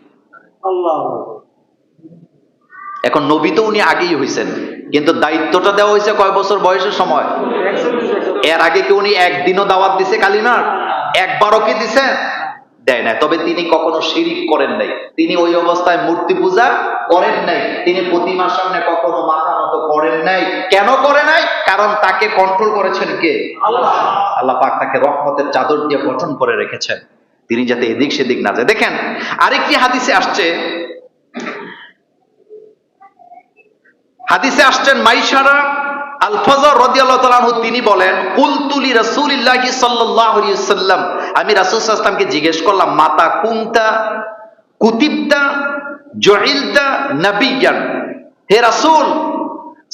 A: এখন নবী তো উনি আগেই হয়েছেন, কিন্তু দায়িত্বটা দেওয়া হয়েছে কয় বছর বয়সের সময়? এর আগে কি উনি একদিনও দাওয়াত দিছে কালিমার? একবারও কি দিছে? দেয় না। তবে তিনি কখনো শিরিক করেন নাই, তিনি ওই অবস্থায় মূর্তি পূজা করেন নাই, তিনি প্রতিমার সামনে কখনো মাথা নত করেন নাই। কেন করে নাই? কারণ তাকে কন্ট্রোল করেছেন কে? আল্লাহ পাক তাকে রহমতের চাদর দিয়ে গঠন করে রেখেছেন, তিনি যাতে এদিক সেদিক না যায়। দেখেন আরেকটি হাদিসে আসছেন মাইশারা আল ফজর রাদিয়াল্লাহু তাআলা আনহু, তিনি বলেন কুলতু লি রাসূলিল্লাহি সাল্লাল্লাহু আলাইহি ওয়াসাল্লাম, আমি রাসূল সাল্লাল্লাহু আলাইহি ওয়াসাল্লামকে জিজ্ঞেস করলাম, মাতা কুনতা কুতিবতা জুইলতা নবিয়ান, হে রাসূল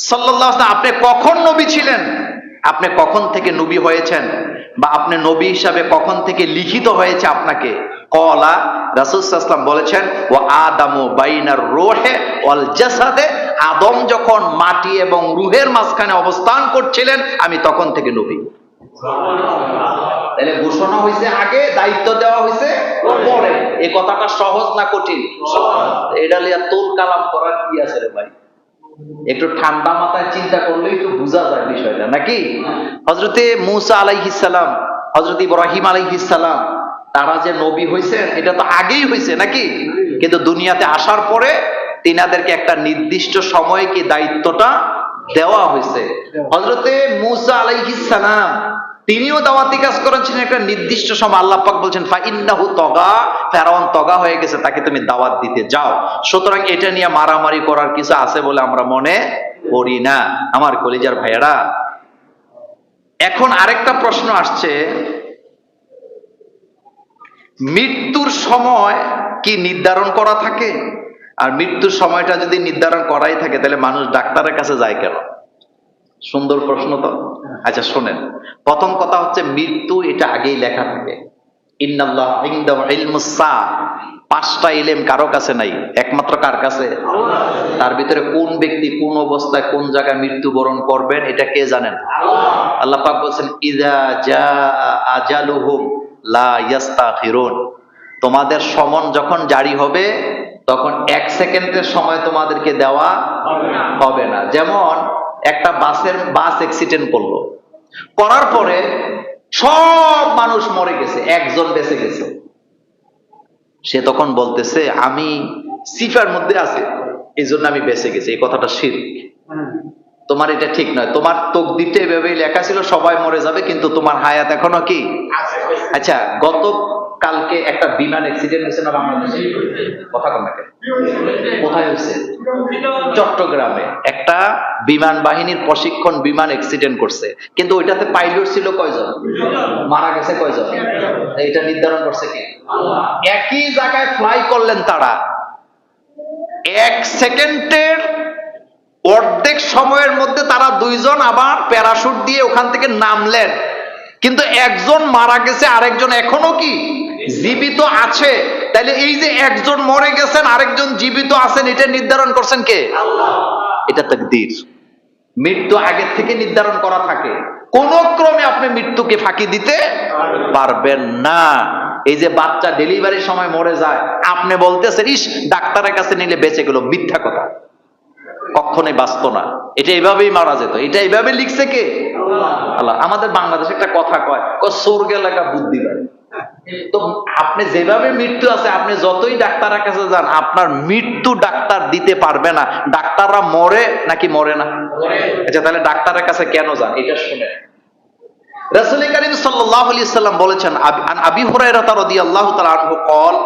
A: সাল্লাল্লাহু আলাইহি ওয়াসাল্লাম, আপনি কখন নবী ছিলেন? আপনি কখন থেকে নবী হয়েছেন? বা আপনি নবী হিসাবে কখন থেকে লিখিত হয়েছে আপনাকে? কলা, রাসূল সাল্লাল্লাহু আলাইহি ওয়াসাল্লাম বলেছেন, ওয়া আদামু বাইনার রূহে ওয়াল জাসাদে, আদম যখন মাটি এবং রূহের মাঝখানে অবস্থান করছিলেন আমি তখন থেকে নবী। তাহলে ঘোষণা হয়েছে আগে, দায়িত্ব দেওয়া হয়েছে পরে। এই কথাটা সহজ না কঠিন? এটা লিয়া তোল কালাম করার কি আছে রে ভাই? একটু ঠান্ডা মাথায় চিন্তা করলেই তো বোঝা যায় বিষয়টা, নাকি? হযরতে মূসা আলাইহিস সালাম, হযরত ইব্রাহিম আলাইহিস সালাম, তারা যে নবী হয়েছেন এটা তো আগেই হয়েছে নাকি? কিন্তু দুনিয়াতে আসার পরে তিনাদেরকে একটা নির্দিষ্ট সময়ে কি দায়িত্বটা দেওয়া হয়েছে। হযরতে মূসা আলাইহিস সালাম তিনিও দাওয়াতি কাজ করেছিলেন একটা নির্দিষ্ট সময়। আল্লাহ পাক বলছেন ফা ইন্নাহু তগা, ফেরাউন তগা হয়ে গেছে, তাকে তুমি দাওয়াত দিতে যাও। সুতরাং এটা নিয়ে মারামারি করার কিছু আছে বলে আমরা মনে করি না আমার কলিজার ভাইয়েরা। এখন আরেকটা প্রশ্ন আসছে, মৃত্যুর সময় কি নির্ধারণ করা থাকে? আর মৃত্যুর সময়টা যদি নির্ধারণ করাই থাকে তাহলে মানুষ ডাক্তারের কাছে যায় কেন? সুন্দর প্রশ্ন তো। আচ্ছা শোনেন, প্রথম কথা হচ্ছে মৃত্যু এটা আগেই লেখা থাকে। ইন্নাল্লাহ ইনদাহু ইলমুস সাআ, 5টা ইলম কারো কাছে নাই, একমাত্র কার কাছে? তার ভিতরে কোন ব্যক্তি কোন অবস্থায় কোন জায়গায় মৃত্যুবরণ করবেন এটা কে জানেন? আল্লাহ পাক বলেন ইযা জাআ আজালুহুম লা ইস্তাখিরুন, তোমাদের সমন যখন জারি হবে তখন 1 সেকেন্ডের সময় তোমাদেরকে দেওয়া হবে না। যেমন একটা বাস অ্যাক্সিডেন্ট করলো, করার পরে সব মানুষ মরে গেছে, একজন বেঁচে গেছে। সে তখন বলতেছে আমি সিফার মধ্যে আছি, এই জন্য আমি বেঁচে গেছি। এই কথাটা শিরক। তোমার এটা ঠিক নয়। তোমার তকদিরটা এভাবেই লেখা ছিল সবাই মরে যাবে, কিন্তু তোমার হায়াত এখনো কি? আচ্ছা, গতকালকে একটা বিমান অ্যাক্সিডেন্ট হয়েছে না বাংলাদেশে? কথা কম না কেন? কোথায় হয়েছে? চট্টগ্রামে একটা বিমান বাহিনীর প্রশিক্ষণ বিমান অ্যাক্সিডেন্ট করছে, কিন্তু ওইটাতে পাইলট ছিল কয়জন? মারা গেছে কয়জন? এটা নির্ধারণ করছে কে? একই জায়গায় ফ্লাই করলেন তারা, 1 সেকেন্ডের অর্ধেক সময়ের মধ্যে তারা 2 জন আবার প্যারাশুট দিয়ে ওখান থেকে নামলেন, কিন্তু একজন মারা গেছে, আরেকজন এখনো কি জীবিত আছে। তাহলে এই যে একজন মরে গেছেন আরেকজন জীবিত আছেন, এটা নির্ধারণ করছেন কে? আল্লাহ। এটা তাকদীর। মৃত্যু আগে থেকে নির্ধারণ করা থাকে, কোন ক্রমে আপনি মৃত্যুকে ফাঁকি দিতে পারবেন না। এই যে বাচ্চা ডেলিভারির সময় মরে যায়, আপনি বলতেছেন ইস ডাক্তারের কাছে নিলে বেঁচে গেল, মিথ্যা কথা। কখনোই বাঁচতো না, এটা এইভাবেই মারা যেত। এটা এইভাবে লিখছে কে? আল্লাহ। আমাদের বাংলাদেশে একটা কথা কয়, স্বর্গে লেখা বুদ্ধি পায়। তো আপনি যেভাবে মৃত্যু আছে, আপনি যতই ডাক্তারের কাছে যান, আপনার মৃত্যু ডাক্তার দিতে পারবে না। ডাক্তাররা মরে নাকি মরে না? আচ্ছা, তাহলে ডাক্তারের কাছে কেন যান? এটা শুনে রাসূল কারীম সাল্লাল্লাহু আলাইহি সাল্লাম বলেছেন, আবি হুরায়রা রাদিয়াল্লাহু তাআলা আনহু قال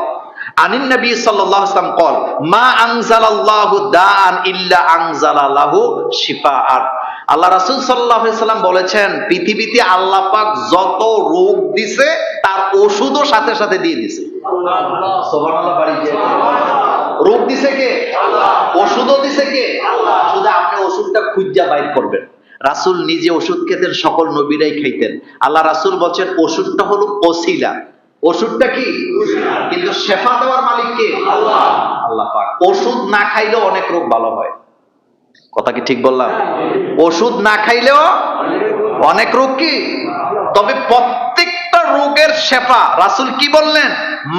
A: আনিন নবী সাল্লাল্লাহু আলাইহি ওয়াসাল্লাম قال মা আনজালাল্লাহু দাআন ইল্লা আনজালা লাহু শিফাআন। আল্লাহ রাসূল সাল্লাল্লাহু আলাইহি সাল্লাম বলেছেন, পৃথিবীতে আল্লাহ পাক যত রোগ দিছে তার ওষুধও সাথে সাথে দিয়ে দিয়েছে। সুবহানাল্লাহ। বাড়ি যে রোগ দিছে কে? আল্লাহ। ওষুধও দিছে কে? আল্লাহ। শুধু আপনি ওষুধটা খুঁজা বাইর করবেন। রাসূল নিজে ওষুধ খেতেন, সকল নবীরাই খাইতেন। আল্লাহ রাসূল বলছেন ওষুধটা হলো ওসিলা। ওষুধটা কি? কিন্তু শেফা দেওয়ার মালিক কে? আল্লাহ। আল্লাহ পাক। ওষুধ না খাইলেও অনেক রোগ ভালো হয়। কথা কি ঠিক বললাম? ওষুধ না খাইলেও অনেক রোগ কি? তবে প্রত্যেকটা রোগের শেফা রাসূল কি বললেন?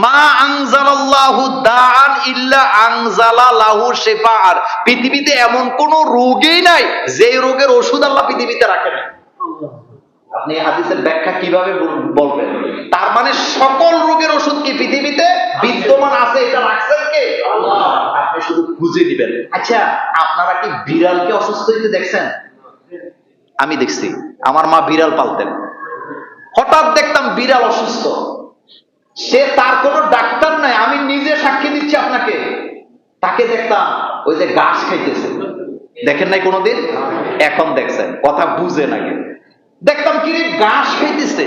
A: মা আনজালাল্লাহু দাআন ইল্লা আনজালা লাহু শিফাআন। পৃথিবীতে এমন কোন রোগই নাই যে রোগের ওষুধ আল্লাহ পৃথিবীতে রাখেন না। আপনি হাদিসের ব্যাখ্যা কিভাবে বলবেন? তার মানে সকল রোগের ওষুধ কি পৃথিবীতে বিদ্যমান আছে? এটা রাখছেন কে? আল্লাহ। আপনি শুধু খুঁজে দিবেন। আচ্ছা, আপনারা কি বিড়ালকে অসুস্থ হইতে দেখছেন? আমি দেখছি। আমার মা বিড়াল পালতেন। হঠাৎ দেখতাম বিড়াল অসুস্থ, সে তার কোনো ডাক্তার নাই, আমি নিজে সাক্ষী দিচ্ছি আপনাকে। তাকে দেখতাম ওই যে ঘাস খাইতেছে। দেখেন নাই কোনোদিন? এখন দেখছেন, কথা বুঝে নাকি? দেখতাম কি ঘাস খাইতেছে।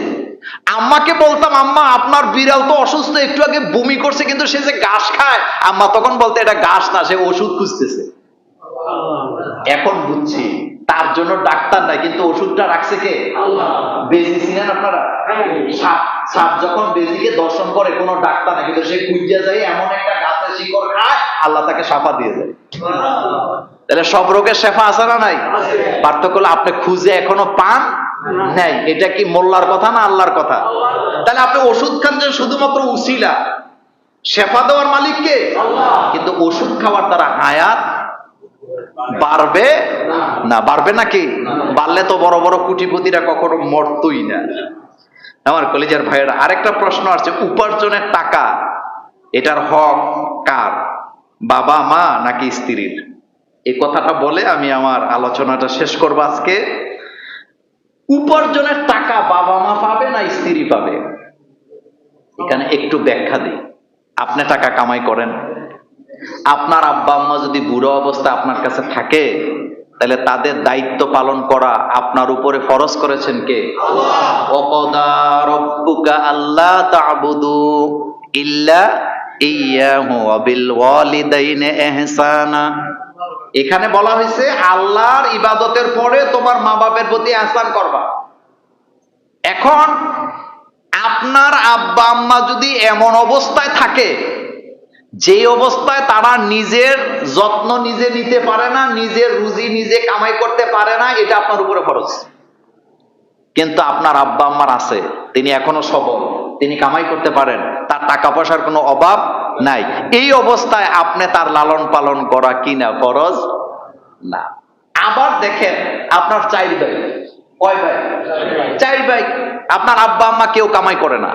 A: আম্মাকে বলতাম, আম্মা আপনার বিড়াল তো অসুস্থ, একটু আগে বমি করছে, কিন্তু সে যে ঘাস খায়। আম্মা তখন বলতে এটা ঘাস না, সে ওষুধ খুঁজতেছে। এখন বুঝছি তার জন্য ডাক্তার নাই, কিন্তু ওষুধটা রাখছে কে? আল্লাহ। বেজি চিনেন আপনারা? সাপ, সাপ যখন বেজিকে দর্শন করে, কোনো ডাক্তার নাই, কিন্তু সে খুঁজে যায়, এমন একটা গাছের শিকড় খায়, আল্লাহ তাকে শাফা দিয়ে যায়। তাহলে সব রোগের শেফা আছে না নাই? পার্থক্য হলো আপনি খুঁজে এখনো পান নাই। এটা কি মোল্লার কথা না আল্লাহর কথা? তাহলে আপনি ওষুধ খান যে শুধুমাত্র উসিলা, শেফা দেওয়ার মালিক কে? আল্লাহ। কিন্তু ওষুধ খাওয়ার দ্বারা হায়াত বাড়বে না। বাড়বে নাকি? বাড়লে তো বড় বড় কোটিপতিরা কখনো মরতই না। আমার কলিজার ভাইয়েরা, আরেকটা প্রশ্ন আসছে, উপার্জনের টাকা এটার হক কার? বাবা মা নাকি স্ত্রীর? এই কথাটা বলে আমি আমার আলোচনাটা শেষ করব আজকে। উপার্জনের টাকা বাবা মা পাবে না স্ত্রী পাবে? এখানে একটু ব্যাখ্যা দিই। আপনি টাকা কামাই করেন, আপনার আব্বা আম্মা যদি বুড়ো অবস্থা আপনার কাছে থাকে, তাহলে তাদের দায়িত্ব পালন করা আপনার উপরে ফরজ করেছেন কে? আল্লাহ। ওয়াকাদা রাব্বুকা আল্লা তা'বুদু ইল্লা ইয়াহু ওয়া বিল ওয়ালিদাইনি ইহসানা। এখানে বলা হয়েছে আল্লাহর ইবাদতের পরে তোমার মা বাবার প্রতি ইহসান করবা। এখন আপনার আব্বা আম্মা যদি এমন অবস্থায় থাকে যে অবস্থায় তারা নিজের যত্ন নিজে নিতে পারে না, নিজের রুজি নিজে কামাই করতে পারে না, এটা আপনার উপরে ফরজ। কিন্তু আপনার আব্বা আম্মার আছে, তিনি এখনো সবল, তিনি কামাই করতে পারেন, তার টাকা পয়সার কোনো অভাব নাই। এই অবস্থায় আপনি তার লালন পালন করা কি না ফরজ? না। আবার দেখেন আপনার 4 ভাই। কয় ভাই? 4 ভাই। আপনার আব্বা আম্মা কেউ কামাই করে না,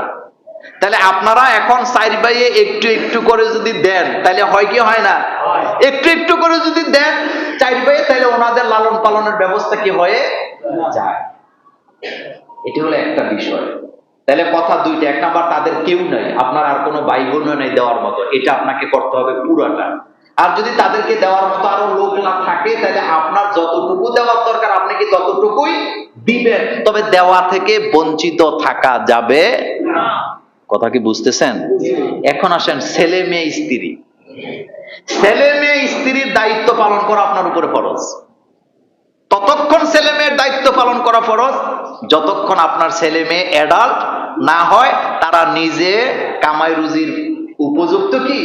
A: তাহলে আপনারা এখন 4 ভাইয়ে একটু একটু করে যদি দেন, তাহলে হয় কি হয় না? একটু একটু করে যদি দেন 4 ভাইয়ে, তাহলে ওনাদের লালন পালনের ব্যবস্থা কি হয়ে যায়। এটি হলো একটা বিষয়। তাহলে কথা দুইটা। এক নাম্বার, তাদের কেউ নাই, আপনার আর কোনো ভাই বোন নাই দেওয়ার মতো, এটা আপনাকে করতে হবে পুরাটা। আর যদি তাদেরকে দেওয়ার মতো আরো লোক না থাকে, তাহলে আপনার যতটুকু দেওয়ার দরকার আপনি কি ততটুকুই দিবেন, তবে দেওয়া থেকে বঞ্চিত থাকা যাবে না। কথা কি বুঝতেছেন? এখন আসেন ছেলে মেয়ে স্ত্রী। ছেলে মেয়ে স্ত্রীর দায়িত্ব পালন করা আপনার উপরে ফরজ। ততক্ষণ ছেলে মেয়ের দায়িত্ব পালন করা ফরজ যতক্ষণ আপনার ছেলে মেয়ে অ্যাডাল্ট না হয়, তারা নিজে কামাই রুজির উপযুক্ত কি।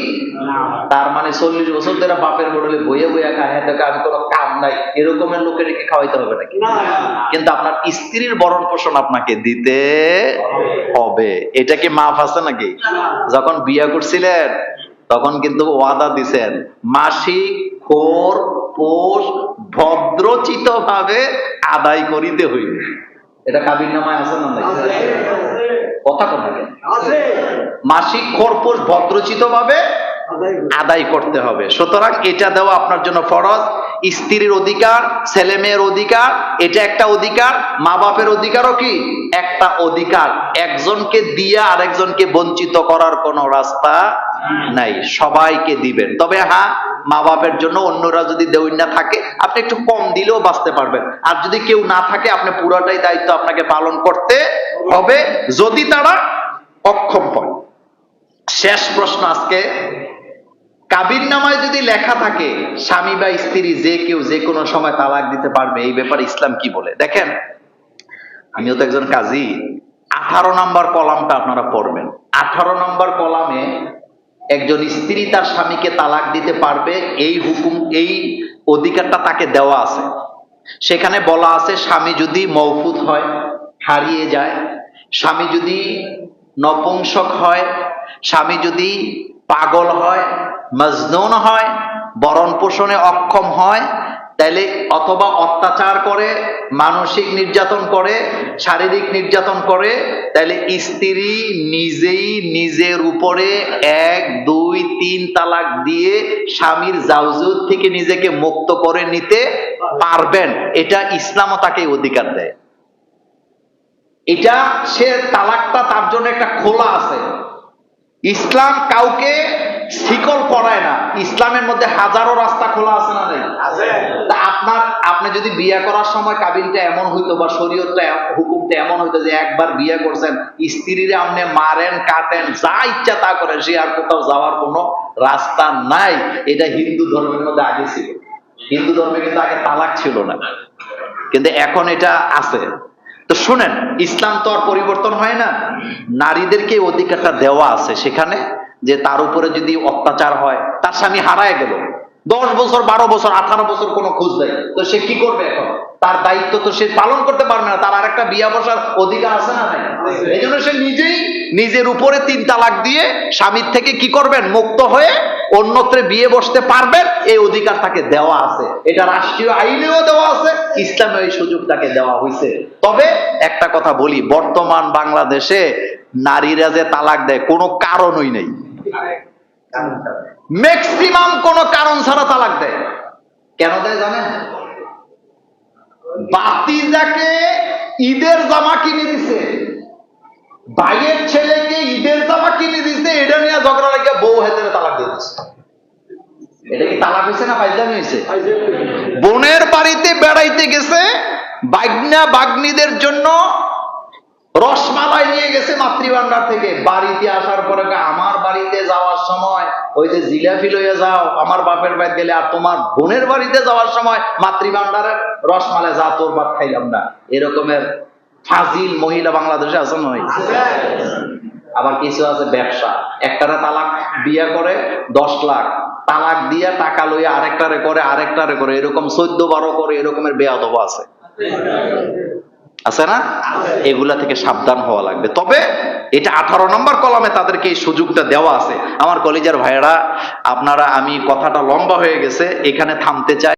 A: তার মানে 40 বছর ধরে বাপের বড়লে বইয়ে বইয়া খায়, আমি কোনো কাম নাই, এরকমের লোকে রেখে খাওয়াইতে হবে নাকি? কিন্তু আপনার স্ত্রীর ভরণ পোষণ আপনাকে দিতে হবে। এটা কি মাফ আছে নাকি? যখন বিয়ে করছিলেন তখন কিন্তু ওয়াদা দিছেন, মাসিক খোর খরপোশ ভদ্রচিত ভাবে আদায় করিতে হইবে। এটা কাবির নামায় আছে না নাই? কথা কথা মাসিক খরপোশ ভদ্রচিত ভাবে আদায় করতে হবে। সুতরাং এটা দেওয়া আপনার জন্য ফরজ। স্ত্রীর অধিকার, ছেলে মেয়ের অধিকার, এটা একটা অধিকার। মা বাপের অধিকারও কি একটা অধিকার। একজনকে দিয়ে আরেকজনকে বঞ্চিত করার কোনো রাস্তা নাই, সবাইকে দিবেন। তবে হ্যাঁ, মা বাপের জন্য অন্যরা যদি দেউই না থাকে আপনি একটু কম দিলেও বাঁচতে পারবেন। আর যদি কেউ না থাকে আপনি পুরোটাই দায়িত্ব আপনাকে পালন করতে হবে, যদি তারা অক্ষম হয়। শেষ প্রশ্ন আজকে, কাবির নামায় যদি লেখা থাকে স্বামী বা স্ত্রী যে কেউ যে কোনো সময় তালাক দিতে পারবে, এই ব্যাপারে ইসলাম কি বলে? দেখেন, আমিও তো একজন কাজী। 18 নম্বর কলামটা আপনারা পড়বেন। 18 নম্বর কলামে একজন স্ত্রী তার স্বামীকে তালাক দিতে পারবে, এই হুকুম, এই অধিকারটা তাকে দেওয়া আছে। সেখানে বলা আছে, স্বামী যদি মওফুত হয়, হারিয়ে যায়, স্বামী যদি নপুংসক হয়, স্বামী যদি পাগল হয়, মজনুন হয়, ভরণ পোষণে অক্ষম হয়, তাইলে অথবা অত্যাচার করে, মানসিক নির্যাতন করে, শারীরিক নির্যাতন করে, তাইলে স্ত্রী নিজেই নিজের উপরে 1, 2, 3 তালাক দিয়ে স্বামীর জাওজুত থেকে নিজেকে মুক্ত করে নিতে পারবেন। এটা ইসলামও তাকে অধিকার দেয়। এটা সে তালাকটা তার জন্য একটা খোলা আছে। ইসলাম কাউকে শিকল পরায় না। ইসলামের মধ্যে হাজারো রাস্তা খোলা আছে না নাই? তা আপনি যদি বিয়ে করার সময় কাবিনটা এমন হইতো বা শরীয়তটা হুকুমটা এমন হইতো যে একবার বিয়ে করছেন, স্ত্রীরে আপনি মারেন, কাটেন, যা ইচ্ছা তা করেন, সে আর কোথাও যাওয়ার কোনো রাস্তা নাই। এটা হিন্দু ধর্মের মধ্যে আগে ছিল। হিন্দু ধর্মে কিন্তু আগে তালাক ছিল না, কিন্তু এখন এটা আছে। তো শুনেন, ইসলাম তো আর পরিবর্তন হয় না। নারীদেরকে অধিকারটা দেওয়া আছে সেখানে, যে তার উপরে যদি অত্যাচার হয়, তার স্বামী হারায় গেল, 10 বছর, 12 বছর, 18 বছর কোনো খোঁজ নেই, তো সে কি করবে? এখন তার দায়িত্ব তো সে পালন করতে পারবে না। তার আরেকটা বিয়া বসার অধিকার আছে না নাই? এই জন্য সে নিজেই নিজের উপরে 3 তালাক দিয়ে স্বামীর থেকে কি করবেন? মুক্ত হয়ে অন্যত্রে বিয়ে বসতে পারবেন। এই অধিকার তাকে দেওয়া আছে। এটা রাষ্ট্রীয় আইনেও দেওয়া আছে, ইসলামে এই সুযোগ তাকে দেওয়া হয়েছে। তবে একটা কথা বলি, বর্তমান বাংলাদেশে নারীরা যে তালাক দেয় কোনো কারণই নেই। ম্যাক্সিমাম কোনো কারণ ছাড়া তালাক দেয়। কেন দেয় জানেন? বাতিজাকে ঈদের জামা কিনে দিছে, ভাইয়ের ছেলেকে ঈদের জামা কিনে দিছে, এটা নিয়ে ঝগড়া লেগে বউ হাতে তালাক দিয়ে দিচ্ছে। এটা কি তালাক হয়েছে না ফাইজলামি হয়েছে? বোনের বাড়িতে বেড়াইতে গেছে, বাগনা বাগনিদের জন্য রসমালাই নিয়ে গেছে মাতৃভান্ডার থেকে। বাড়িতে আসার পরে আমার বাড়িতে যাওয়ার সময় ওই যে জিলাপি লইয়া যাও আমার বাপের বাড়ি গেলে, আর তোমার বোনের বাড়িতে যাওয়ার সময় মাতৃভান্ডারের রসমালাই, যা তোর ভাত খাইলাম না। এরকমের ফাজিল মহিলা বাংলাদেশে আছে নয়? আবার কিছু আছে ব্যবসা, একটারে তালাক বিয়া করে 10 লাখ, তালাক দিয়া টাকা লইয়া আরেকটারে করে, এরকম 14-12 করে, এরকমের বেয়াদব আছে না? এগুলা থেকে সাবধান হওয়া লাগবে। তবে এটা 18 নম্বর কলামে তাদেরকে এই সুযোগটা দেওয়া আছে। আমার কলিজার ভাইয়েরা, আপনারা, আমি কথাটা লম্বা হয়ে গেছে, এখানে থামতে চাই।